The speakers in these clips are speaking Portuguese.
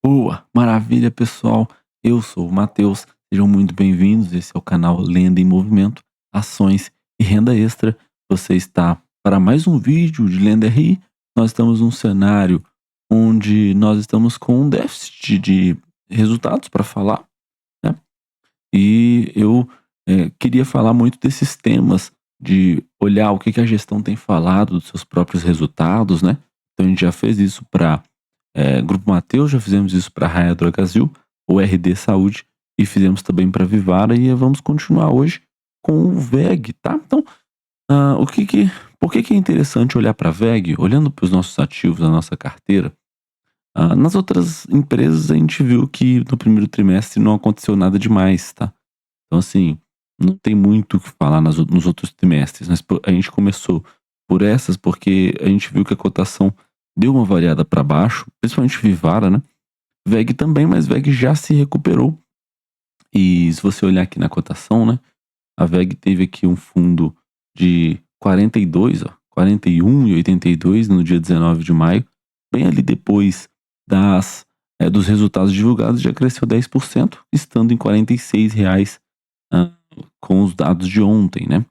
Boa, maravilha, pessoal. Eu sou o Matheus. Sejam muito bem-vindos. Esse é o canal Lenda em Movimento, Ações e Renda Extra. Você está para mais um vídeo de Lenda RI. Nós estamos num cenário onde nós estamos com um déficit de resultados para falar, né? E eu queria falar muito desses temas, de olhar o que que a gestão tem falado dos seus próprios resultados, né? Então a gente já fez isso para Grupo Mateus, já fizemos isso para Raia Drogasil, o RD Saúde, e fizemos também para Vivara, e vamos continuar hoje com o VEG, tá? Então, por que que é interessante olhar para a VEG? Olhando para os nossos ativos, a nossa carteira, nas outras empresas a gente viu que no primeiro trimestre não aconteceu nada demais, tá? Então, assim, não tem muito o que falar nos outros trimestres, mas a gente começou por essas porque a gente viu que a cotação deu uma variada para baixo, principalmente Vivara, né? VEG também, mas VEG já se recuperou. E se você olhar aqui na cotação, né? A VEG teve aqui um fundo de 42, ó, 41,82 no dia 19 de maio, bem ali depois dos resultados divulgados, já cresceu 10%, estando em R$ 46 com os dados de ontem, né?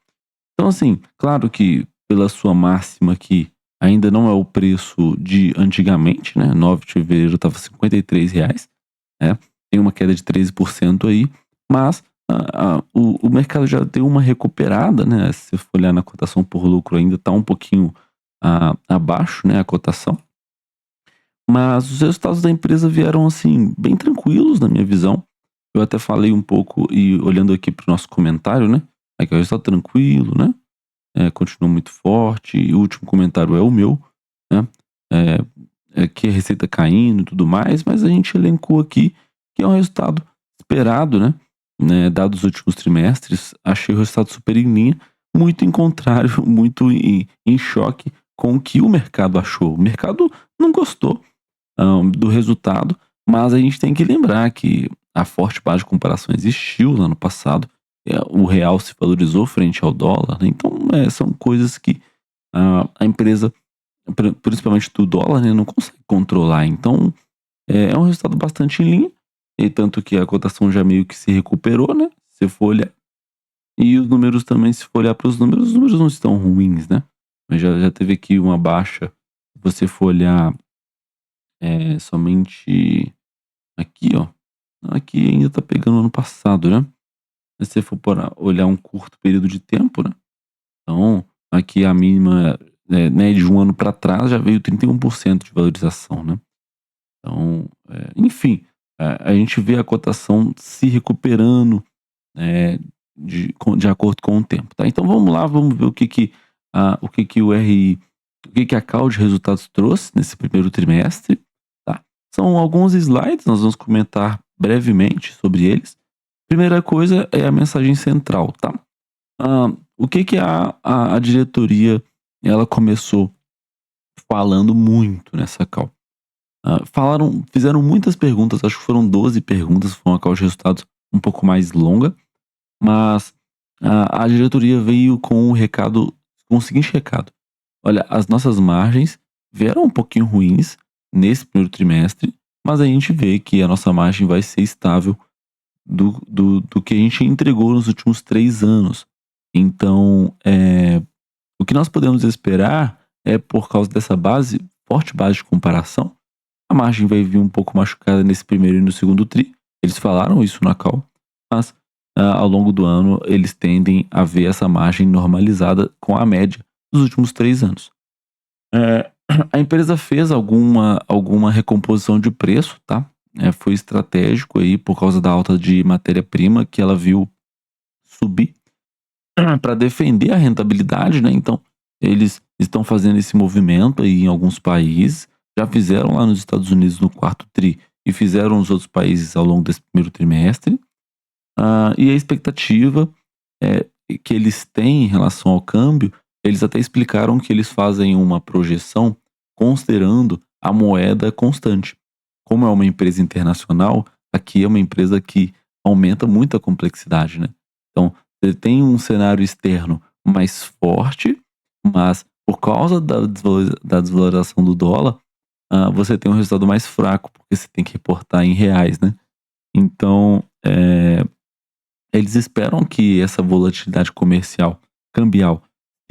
Então, assim, claro que pela sua máxima que ainda não é o preço de antigamente, né? 9 de fevereiro estava R$ 53, né? Tem uma queda de 13% aí, mas o mercado já deu uma recuperada, né? Se você for olhar na cotação por lucro, ainda está um pouquinho abaixo, né? A cotação. Mas os resultados da empresa vieram, assim, bem tranquilos na minha visão. Eu até falei um pouco, e olhando aqui para o nosso comentário, né? Aqui o resultado tranquilo, né? Continua muito forte. E o último comentário é o meu, né? Que a receita caindo e tudo mais, mas a gente elencou aqui que é um resultado esperado, né? Dados os últimos trimestres, achei o resultado super em linha, muito em contrário, muito em choque com o que o mercado achou. O mercado não gostou do resultado, mas a gente tem que lembrar que a forte base de comparação existiu no ano passado, o real se valorizou frente ao dólar, né? Então são coisas que a empresa, principalmente do dólar, né, não consegue controlar. Então é um resultado bastante em linha, e tanto que a cotação já meio que se recuperou, né? Se for olhar. E os números também, se for olhar para os números não estão ruins, né? Mas já teve aqui uma baixa. Se você for olhar somente aqui, ó. Aqui ainda tá pegando ano passado, né? Mas se você for olhar um curto período de tempo, né? Então, aqui a mínima, né, de um ano para trás já veio 31% de valorização, né? Então, enfim, a gente vê a cotação se recuperando, de acordo com o tempo, tá? Então vamos lá, vamos ver o que que o RI, o que que a call de resultados trouxe nesse primeiro trimestre, tá? São alguns slides, nós vamos comentar brevemente sobre eles. Primeira coisa é a mensagem central, tá? O que que a diretoria, ela começou falando muito nessa call? Fizeram muitas perguntas, acho que foram 12 perguntas, foi uma call de resultados um pouco mais longa, mas a diretoria veio com com o seguinte recado: olha, as nossas margens vieram um pouquinho ruins nesse primeiro trimestre, mas a gente vê que a nossa margem vai ser estável do que a gente entregou nos últimos 3 anos. Então, o que nós podemos esperar é, por causa dessa forte base de comparação, a margem vai vir um pouco machucada nesse primeiro e no segundo tri. Eles falaram isso na call, mas ao longo do ano eles tendem a ver essa margem normalizada com a média dos últimos 3 anos. A empresa fez alguma recomposição de preço, tá? Foi estratégico aí por causa da alta de matéria-prima que ela viu subir para defender a rentabilidade, né? Então, eles estão fazendo esse movimento aí em alguns países, já fizeram lá nos Estados Unidos no quarto tri e fizeram nos outros países ao longo desse primeiro trimestre. E a expectativa que eles têm em relação ao câmbio, eles até explicaram que eles fazem uma projeção considerando a moeda constante. Como é uma empresa internacional, aqui é uma empresa que aumenta muito a complexidade, né? Então, você tem um cenário externo mais forte, mas por causa da desvalorização do dólar, você tem um resultado mais fraco, porque você tem que reportar em reais, né. Então, eles esperam que essa volatilidade cambial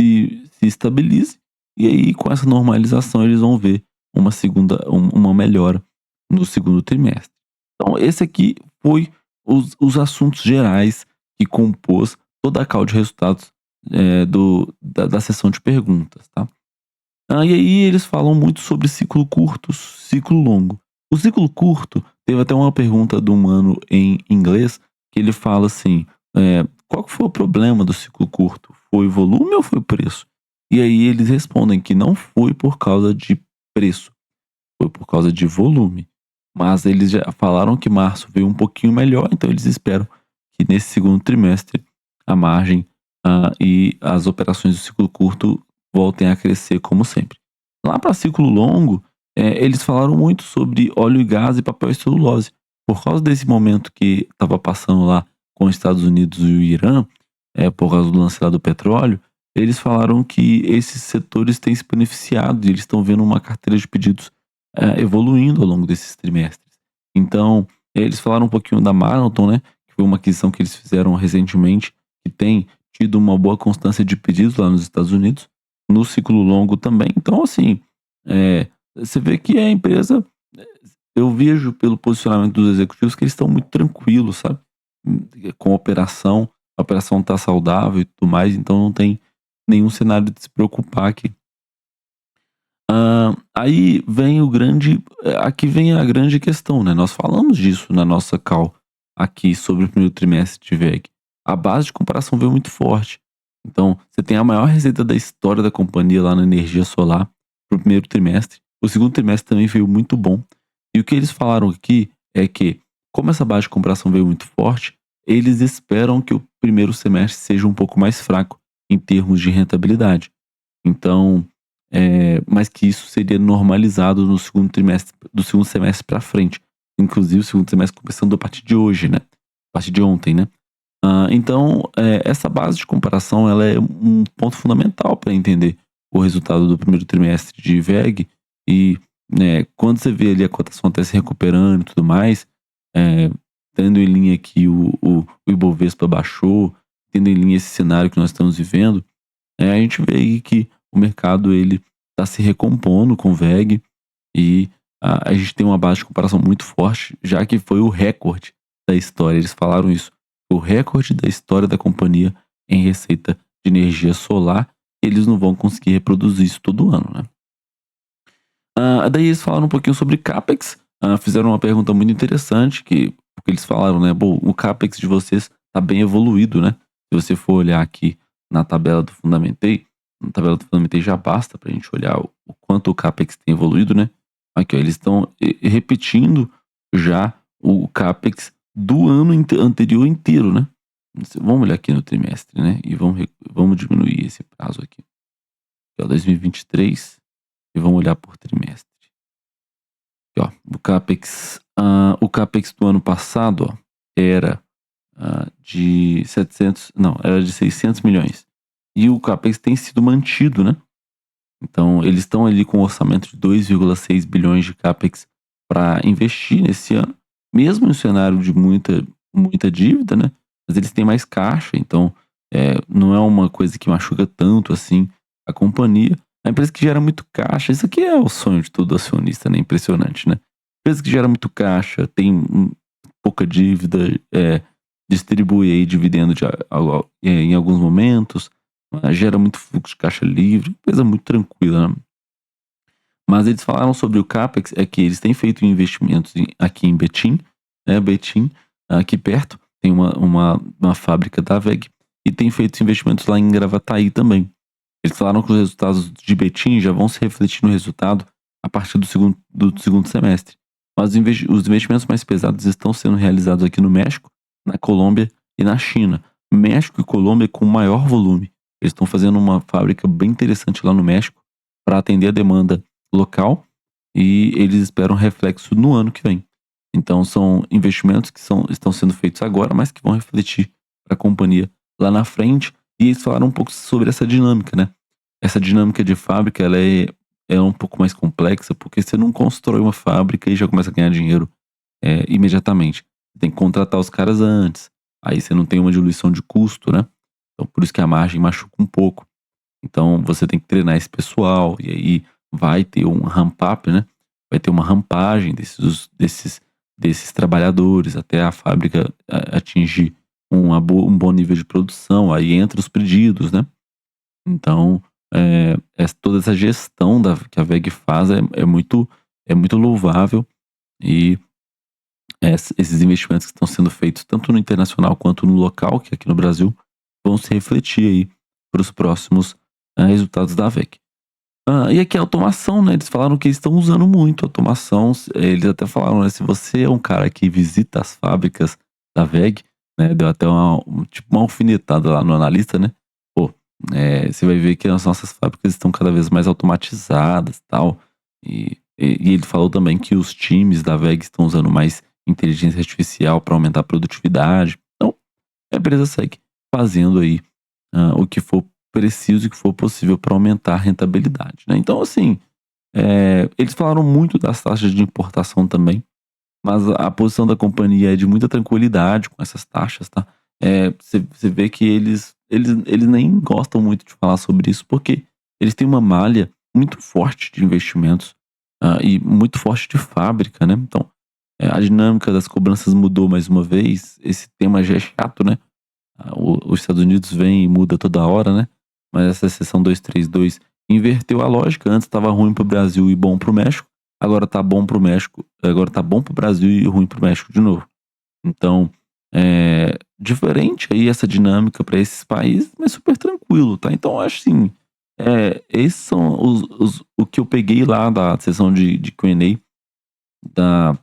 se estabilize, e aí com essa normalização eles vão ver uma melhora no segundo trimestre. Então esse aqui foi os assuntos gerais que compôs toda a call de resultados, da sessão de perguntas, tá. E aí eles falam muito sobre ciclo curto, ciclo longo. O ciclo curto, teve até uma pergunta do mano em inglês, que ele fala assim, qual que foi o problema do ciclo curto? Foi volume ou foi preço? E aí eles respondem que não foi por causa de preço, foi por causa de volume. Mas eles já falaram que março veio um pouquinho melhor, então eles esperam que nesse segundo trimestre a margem, e as operações do ciclo curto voltem a crescer como sempre. Lá para ciclo longo, eles falaram muito sobre óleo e gás e papel e celulose. Por causa desse momento que estava passando lá com os Estados Unidos e o Irã, por causa do lance lá do petróleo, eles falaram que esses setores têm se beneficiado e eles estão vendo uma carteira de pedidos, evoluindo ao longo desses trimestres. Então, eles falaram um pouquinho da Marathon, né, que foi uma aquisição que eles fizeram recentemente, que tem tido uma boa constância de pedidos lá nos Estados Unidos, no ciclo longo também. Então, assim, você vê que a empresa, eu vejo pelo posicionamento dos executivos que eles estão muito tranquilos, sabe? Com a operação tá saudável e tudo mais, então não tem nenhum cenário de se preocupar aqui. Aí vem aqui vem a grande questão, né? Nós falamos disso na nossa call aqui sobre o primeiro trimestre de VEG. A base de comparação veio muito forte. Então, você tem a maior receita da história da companhia lá na energia solar para o primeiro trimestre. O segundo trimestre também veio muito bom. E o que eles falaram aqui é que, como essa base de comparação veio muito forte, eles esperam que o primeiro semestre seja um pouco mais fraco em termos de rentabilidade. Então, mas que isso seria normalizado no segundo trimestre, do segundo semestre para frente. Inclusive, o segundo semestre começando a partir de hoje, né? A partir de ontem, né? Então, essa base de comparação ela é um ponto fundamental para entender o resultado do primeiro trimestre de VEG e, né, quando você vê ali a cotação até se recuperando e tudo mais, tendo em linha que o Ibovespa baixou, tendo em linha esse cenário que nós estamos vivendo, a gente vê aí que o mercado ele está se recompondo com o VEG e a gente tem uma base de comparação muito forte, já que foi o recorde da história. Eles falaram isso, o recorde da história da companhia em receita de energia solar. Eles não vão conseguir reproduzir isso todo ano, né? Daí eles falaram um pouquinho sobre CAPEX, fizeram uma pergunta muito interessante, porque eles falaram, né, bom, o CAPEX de vocês está bem evoluído, né? Se você for olhar aqui na tabela do Fundamentei, já basta para a gente olhar o quanto o CAPEX tem evoluído, né? Aqui, ó, eles estão repetindo já o CAPEX do ano anterior inteiro, né? Vamos olhar aqui no trimestre, né? E vamos diminuir esse prazo aqui. Aqui, ó, 2023, e vamos olhar por trimestre. Aqui, ó, o CAPEX do ano passado, ó, era de 600 milhões. E o CAPEX tem sido mantido, né? Então, eles estão ali com um orçamento de 2,6 bilhões de CAPEX para investir nesse ano, mesmo em um cenário de muita dívida, né? Mas eles têm mais caixa, então não é uma coisa que machuca tanto assim a companhia. A empresa que gera muito caixa, isso aqui é o sonho de todo acionista, né? Impressionante, né? Empresa que gera muito caixa, tem pouca dívida, distribui aí dividendo em alguns momentos, gera muito fluxo de caixa livre, coisa muito tranquila, né? Mas eles falaram sobre o CAPEX, que eles têm feito investimentos aqui em Betim, né? Betim, aqui perto, tem uma fábrica da WEG, e tem feito investimentos lá em Gravataí também. Eles falaram que os resultados de Betim já vão se refletir no resultado a partir do segundo semestre. Mas os investimentos mais pesados estão sendo realizados aqui no México, na Colômbia e na China. México e Colômbia com maior volume. Eles estão fazendo uma fábrica bem interessante lá no México para atender a demanda local e eles esperam reflexo no ano que vem. Então são investimentos que estão sendo feitos agora, mas que vão refletir para a companhia lá na frente. E eles falaram um pouco sobre essa dinâmica, né? Essa dinâmica de fábrica, ela é é um pouco mais complexa, porque você não constrói uma fábrica e já começa a ganhar dinheiro imediatamente. Você tem que contratar os caras antes. Aí você não tem uma diluição de custo, né? Então por isso que a margem machuca um pouco. Então você tem que treinar esse pessoal, e aí vai ter um ramp-up, né? Vai ter uma rampagem desses trabalhadores até a fábrica atingir um bom nível de produção. Aí entra os pedidos, né? Então, toda essa gestão que a WEG faz é muito louvável, e esses investimentos que estão sendo feitos tanto no internacional quanto no local, que é aqui no Brasil, vão se refletir aí para os próximos resultados da WEG. E aqui a automação, né? Eles falaram que eles estão usando muito automação. Eles até falaram, né? Se você é um cara que visita as fábricas da WEG, né? Deu até tipo uma alfinetada lá no analista, né? Pô, você vai ver que as nossas fábricas estão cada vez mais automatizadas e tal. E ele falou também que os times da WEG estão usando mais inteligência artificial para aumentar a produtividade. Então, a empresa segue fazendo aí o que for preciso e que for possível para aumentar a rentabilidade, né? Então, assim, eles falaram muito das taxas de importação também, mas a posição da companhia é de muita tranquilidade com essas taxas, tá? Você vê que eles nem gostam muito de falar sobre isso, porque eles têm uma malha muito forte de investimentos e muito forte de fábrica, né? Então, a dinâmica das cobranças mudou mais uma vez. Esse tema já é chato, né? Os Estados Unidos vem e muda toda hora, né? Mas essa seção 232 inverteu a lógica. Antes estava ruim pro Brasil e bom pro México. Agora tá bom pro México. Agora tá bom pro Brasil e ruim pro México de novo. Então, diferente aí essa dinâmica para esses países, mas super tranquilo, tá? Então, acho assim, esses são o que eu peguei lá da sessão de Q&A da,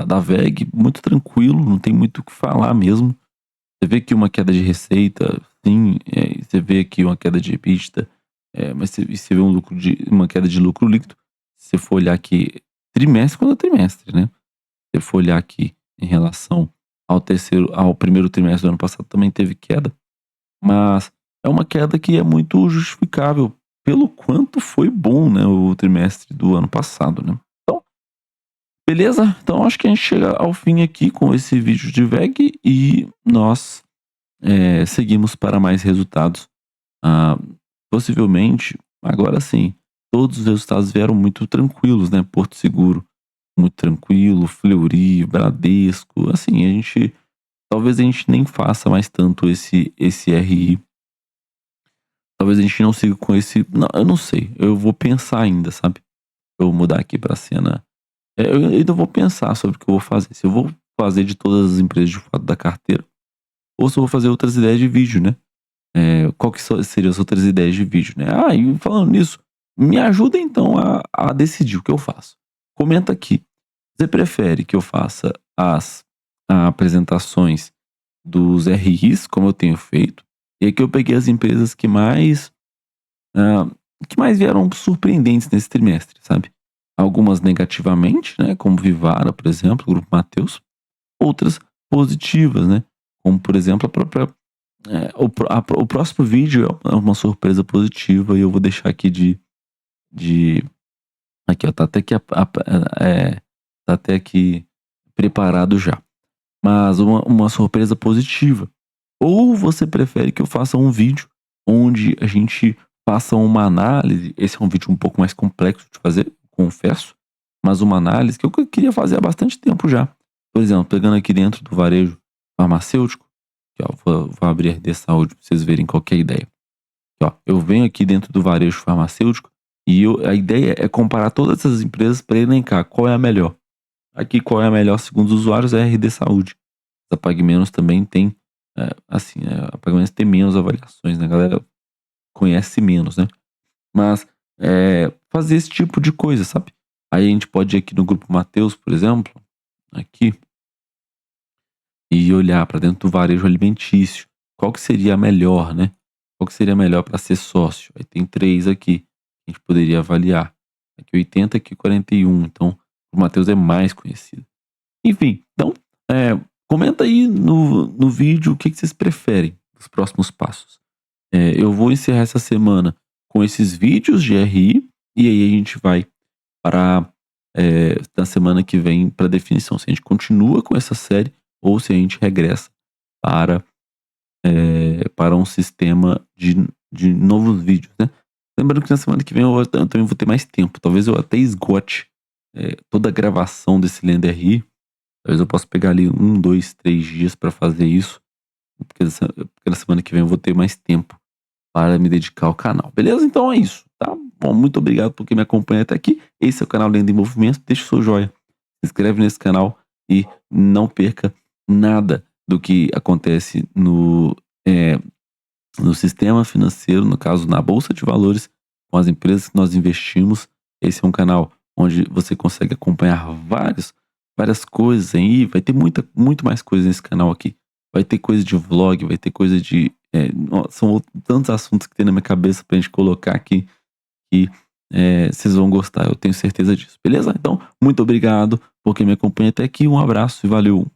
da WEG, muito tranquilo, não tem muito o que falar mesmo. Você vê aqui uma queda de receita, sim, você vê aqui uma queda de EBITDA, mas você vê uma queda de lucro líquido. Se você for olhar aqui trimestre contra trimestre, né? Se você for olhar aqui em relação ao primeiro trimestre do ano passado, também teve queda, mas é uma queda que é muito justificável pelo quanto foi bom, né, o trimestre do ano passado, né? Então, beleza? Então acho que a gente chega ao fim aqui com esse vídeo de WEG e nós seguimos para mais resultados. Possivelmente, agora sim, todos os resultados vieram muito tranquilos, né? Porto Seguro, muito tranquilo, Fleury, Bradesco, assim, talvez a gente nem faça mais tanto esse RI. Talvez a gente não siga com esse, não, eu não sei, eu vou pensar ainda, sabe? Eu vou mudar aqui para cena. Eu ainda vou pensar sobre o que eu vou fazer. Se eu vou fazer de todas as empresas de fato da carteira, ou se eu vou fazer outras ideias de vídeo, né? Qual que seriam as outras ideias de vídeo, né? E falando nisso, me ajuda então a decidir o que eu faço. Comenta aqui. Você prefere que eu faça as apresentações dos RIs, como eu tenho feito? E aqui eu peguei as empresas que mais vieram surpreendentes nesse trimestre, sabe? Algumas negativamente, né? Como Vivara, por exemplo, o Grupo Mateus. Outras positivas, né? Como, por exemplo, a própria o próximo vídeo é uma surpresa positiva e eu vou deixar aqui aqui, ó, tá até aqui preparado já. Mas uma surpresa positiva. Ou você prefere que eu faça um vídeo onde a gente faça uma análise? Esse é um vídeo um pouco mais complexo de fazer, confesso, mas uma análise que eu queria fazer há bastante tempo já. Por exemplo, pegando aqui dentro do varejo farmacêutico, aqui, ó, vou abrir RD Saúde para vocês verem qual que é a ideia. Aqui, ó, eu venho aqui dentro do varejo farmacêutico e a ideia é comparar todas essas empresas para elencar qual é a melhor. Aqui, qual é a melhor segundo os usuários é a RD Saúde. A Pague Menos também tem, a Pague Menos tem menos avaliações, né? A galera conhece menos, né? Mas fazer esse tipo de coisa, sabe? Aí a gente pode ir aqui no Grupo Mateus, por exemplo, aqui, e olhar para dentro do varejo alimentício. Qual que seria a melhor, né? Qual que seria melhor para ser sócio? Aí tem 3 aqui que a gente poderia avaliar. Aqui 80, aqui 41. Então, o Mateus é mais conhecido. Enfim, então, comenta aí no vídeo o que vocês preferem dos próximos passos. Eu vou encerrar essa semana com esses vídeos de RI, e aí a gente vai para na semana que vem para definição se a gente continua com essa série ou se a gente regressa para um sistema de novos vídeos, né? Lembrando que na semana que vem eu também vou ter mais tempo. Talvez eu até esgote toda a gravação desse Lenda RI. Talvez eu possa pegar ali 1, 2, 3 dias para fazer isso. Porque na semana que vem eu vou ter mais tempo para me dedicar ao canal. Beleza? Então é isso, tá? Bom, muito obrigado por quem me acompanha até aqui. Esse é o canal Lenda em Movimento. Deixa o seu joia. Se inscreve nesse canal e não perca nada do que acontece no sistema financeiro, no caso na Bolsa de Valores, com as empresas que nós investimos. Esse é um canal onde você consegue acompanhar várias coisas aí. Vai ter muito mais coisa nesse canal aqui. Vai ter coisa de vlog, vai ter coisa de... são tantos assuntos que tem na minha cabeça pra gente colocar aqui que vocês vão gostar, eu tenho certeza disso. Beleza? Então, muito obrigado por quem me acompanha até aqui. Um abraço e valeu!